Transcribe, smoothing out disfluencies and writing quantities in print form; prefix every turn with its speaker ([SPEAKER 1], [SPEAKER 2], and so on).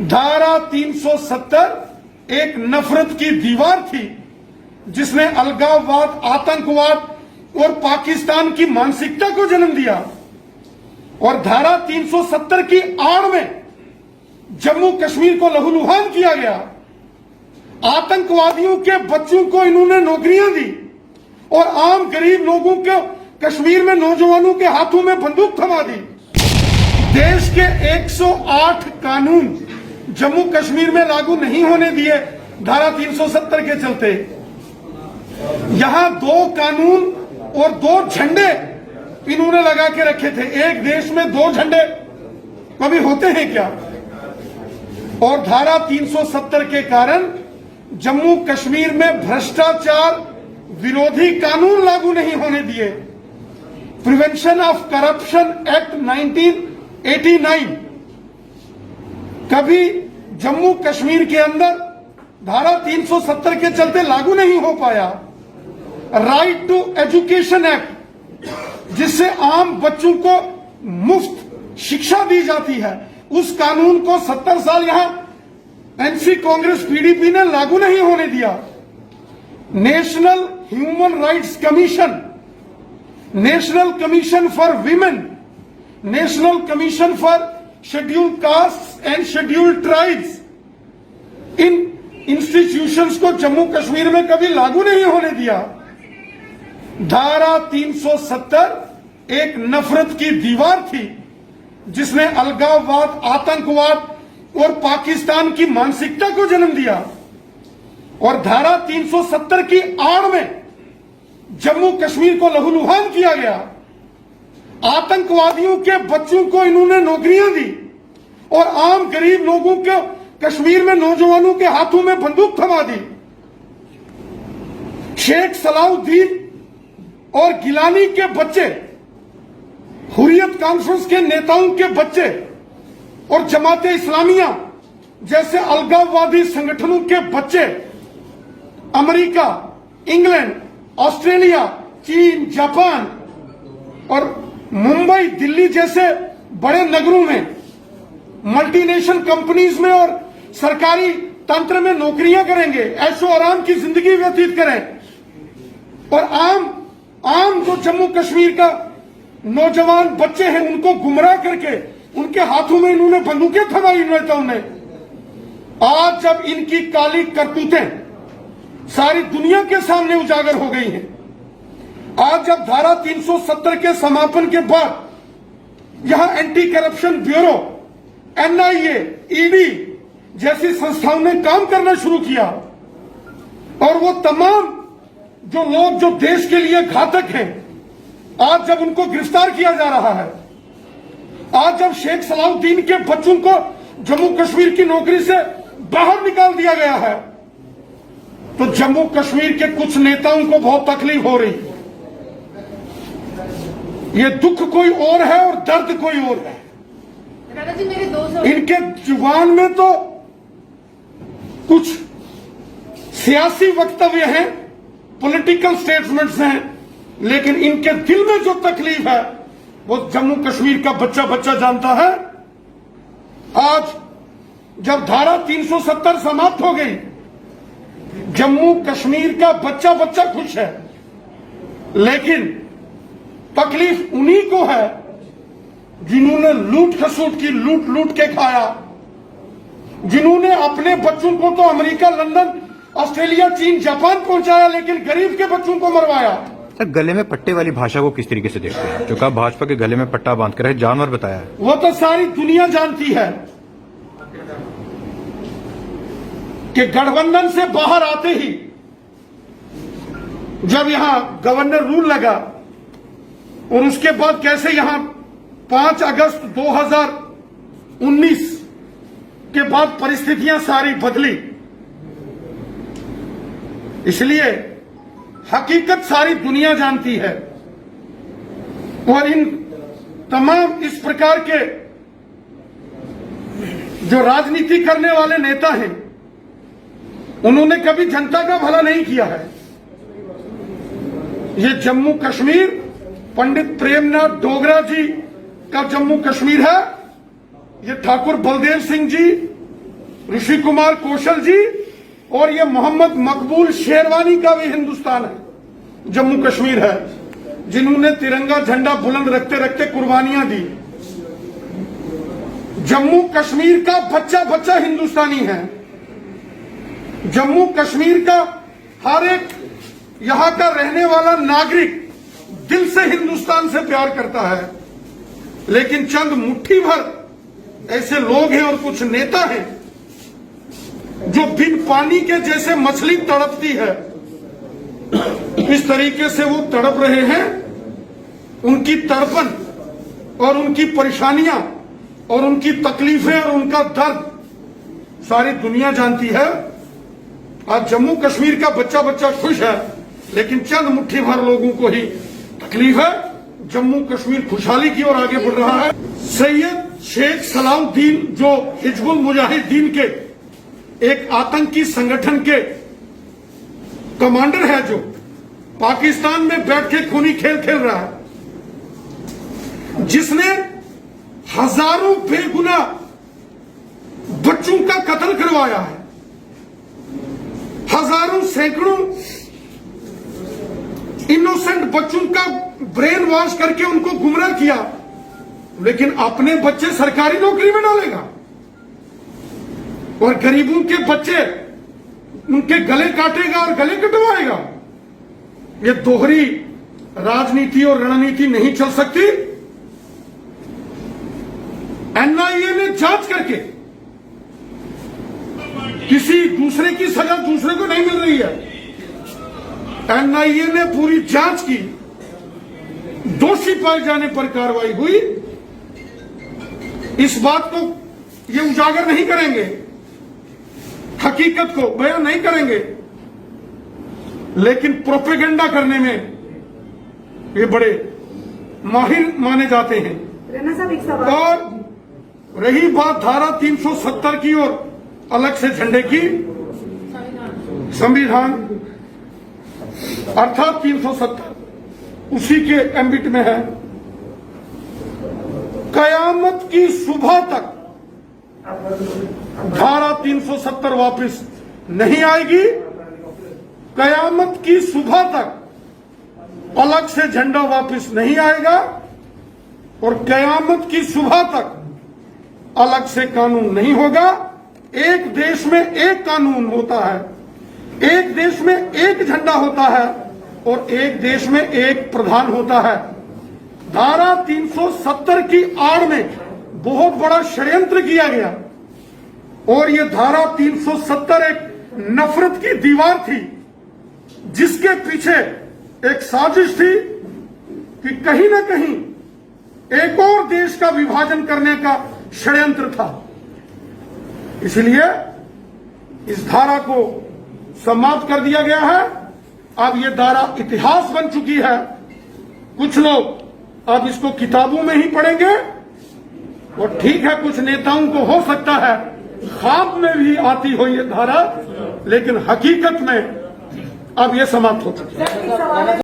[SPEAKER 1] धारा 370 एक नफरत की दीवार थी जिसने अलगाववाद, आतंकवाद और पाकिस्तान की मानसिकता को जन्म दिया। और धारा 370 की आड़ में जम्मू कश्मीर को लहूलुहान किया गया। आतंकवादियों के बच्चों को इन्होंने नौकरियां दी और आम गरीब लोगों को कश्मीर में नौजवानों के हाथों में बंदूक थमा दी। देश के 108 कानून जम्मू कश्मीर में लागू नहीं होने दिए धारा 370 के चलते। यहां 2 कानून और 2 झंडे इन्होंने लगा के रखे थे। एक देश में 2 झंडे कभी होते हैं क्या? और धारा 370 के कारण जम्मू कश्मीर में भ्रष्टाचार विरोधी कानून लागू नहीं होने दिए। प्रिवेंशन ऑफ करप्शन एक्ट 1989 कभी जम्मू कश्मीर के अंदर धारा 370 के चलते लागू नहीं हो पाया। राइट टू एजुकेशन एक्ट, जिससे आम बच्चों को मुफ्त शिक्षा दी जाती है, उस कानून को 70 साल यहां एनसी कांग्रेस पीडीपी ने लागू नहीं होने दिया। National human rights commission, national commission for women, national commission for scheduled caste and scheduled tribes, in institutions को जम्मू कश्मीर में कभी लागू नहीं होने दिया। धारा 370 एक नफरत की दीवार थी जिसने अलगाववाद, आतंकवाद और पाकिस्तान की मानसिकता को जन्म दिया। और धारा 370 की आड़ में जम्मू कश्मीर को लहूलुहान किया गया। आतंकवादियों के बच्चों को इन्होंने नौकरियां दी और आम गरीब लोगों को कश्मीर में नौजवानों के हाथों में बंदूक थमा दी। शेख सलाउद्दीन और गिलानी के बच्चे, हुर्रियत कॉन्फ्रेंस के नेताओं के बच्चे और जमाते इस्लामिया जैसे अलगाववादी संगठनों के बच्चे अमेरिका, इंग्लैंड, ऑस्ट्रेलिया, चीन, जापान और मुंबई, दिल्ली जैसे बड़े नगरों में, मल्टीनेशनल कंपनीज में और सरकारी तंत्र में नौकरियां करेंगे, ऐशो आराम की जिंदगी व्यतीत करें। और आम जो जम्मू कश्मीर का नौजवान बच्चे हैं उनको गुमराह करके उनके हाथों में इन्होंने बंदूकें थमाई नेताओं ने। आज जब इनकी काली करतूतें सारी दुनिया के सामने उजागर हो गई हैं, आज जब धारा 370 के समापन के बाद यहां anti corruption bureau, NIA, ED जैसी संस्थाओं ने काम करना शुरू किया और वो तमाम जो लोग जो देश के लिए घातक हैं, आज जब उनको गिरफ्तार किया जा रहा है, आज जब शेख सलाउद्दीन के बच्चों को जम्मू कश्मीर की नौकरी से बाहर निकाल दिया गया है, तो जम्मू कश्मीर के कुछ नेताओं को बहुत तकलीफ हो रही। ये दुख कोई और है और दर्द कोई और है।
[SPEAKER 2] जी, मेरे 200
[SPEAKER 1] इनके जुबान में तो कुछ सियासी वक्तव्य हैं, पॉलिटिकल स्टेटमेंट्स हैं, लेकिन इनके दिल में जो तकलीफ है वो जम्मू कश्मीर का बच्चा बच्चा जानता है। आज जब धारा 370 समाप्त हो गई, जम्मू कश्मीर का बच्चा बच्चा खुश है, लेकिन तकलीफ उन्हीं को है जिन्होंने लूट खसूट की, लूट के खाया, जिन्होंने अपने बच्चों को तो अमेरिका, लंदन, ऑस्ट्रेलिया, चीन, जापान पहुंचाया, लेकिन गरीब के बच्चों को मरवाया।
[SPEAKER 3] सर, गले में पट्टे वाली भाषा को किस तरीके से देखते हैं? जो कहा भाजपा के गले में पट्टा बांध कर है, जानवर बताया है।
[SPEAKER 1] वो तो सारी दुनिया जानती है कि गठबंधन से बाहर आते ही जब यहां गवर्नर रूल लगा और उसके बाद कैसे यहां 5 अगस्त 2019 के बाद परिस्थितियां सारी बदली। इसलिए हकीकत सारी दुनिया जानती है और इन तमाम इस प्रकार के जो राजनीति करने वाले नेता हैं, उन्होंने कभी जनता का भला नहीं किया है। ये जम्मू कश्मीर पंडित प्रेमनाथ डोगरा जी का जम्मू कश्मीर है। ये ठाकुर बलदेव सिंह जी ऋषि कुमार कौशल जी और ये मोहम्मद मकबूल शेरवानी का भी हिंदुस्तान है, जम्मू कश्मीर है, जिन्होंने तिरंगा झंडा बुलंद रखते रखते कुर्बानियां दी। जम्मू कश्मीर का बच्चा बच्चा हिंदुस्तानी है। जम्मू कश्मीर का हर एक यहां का रहने वाला नागरिक दिल से हिंदुस्तान से प्यार करता है। लेकिन चंद मुट्ठी भर ऐसे लोग हैं और कुछ नेता हैं जो बिन पानी के जैसे मछली तड़पती है, इस तरीके से वो तड़प रहे हैं। उनकी तड़पन और उनकी परेशानियां और उनकी तकलीफें और उनका दर्द सारी दुनिया जानती है। आज जम्मू कश्मीर का बच्चा बच्चा खुश है, लेकिन चंद मुट्ठी भर लोगों को ही तकलीफ है। जम्मू कश्मीर खुशहाली की ओर आगे बढ़ रहा है। सैयद शेख सलाउद्दीन जो हिजबुल मुजाहिदीन के एक आतंकी संगठन के कमांडर है, जो पाकिस्तान में बैठ के खूनी खेल खेल रहा है, जिसने हजारों बेगुनाह बच्चों का कत्ल करवाया है, हजारों सैकड़ों इनोसेंट बच्चों का ब्रेन वॉश करके उनको गुमराह किया, लेकिन अपने बच्चे सरकारी नौकरी में डालेगा और गरीबों के बच्चे उनके गले काटेगा और गले कटवाएगा। ये दोहरी राजनीति और रणनीति नहीं चल सकती। एनआईए ने जांच करके किसी दूसरे की सजा दूसरे को नहीं मिल रही है। एनआईए ने पूरी जांच की, दोषी पाए जाने पर कार्रवाई हुई। इस बात को ये उजागर नहीं करेंगे, हकीकत को बयान नहीं करेंगे, लेकिन प्रोपेगेंडा करने में ये बड़े माहिर माने जाते हैं।
[SPEAKER 4] रेना साहब एक सवाल।
[SPEAKER 1] और रही बात धारा 370 की और अलग से झंडे की, संविधान अर्थात 370 उसी के एम्बिट में है। कयामत की सुबह तक धारा 370 वापस नहीं आएगी। कयामत की सुबह तक अलग से झंडा वापस नहीं आएगा और कयामत की सुबह तक अलग से कानून नहीं होगा। एक देश में एक कानून होता है, एक देश में एक झंडा होता है और एक देश में एक प्रधान होता है। धारा 370 की आड़ में बहुत बड़ा षड्यंत्र किया गया और ये धारा 370 एक नफरत की दीवार थी, जिसके पीछे एक साजिश थी कि कहीं ना कहीं एक और देश का विभाजन करने का षड्यंत्र था। इसलिए इस धारा को समाप्त कर दिया गया है। अब ये धारा इतिहास बन चुकी है। कुछ लोग अब इसको किताबों में ही पढ़ेंगे और ठीक है, कुछ नेताओं को हो सकता है ख्वाब में भी आती हो ये धारा, लेकिन हकीकत में अब ये समाप्त हो चुकी है।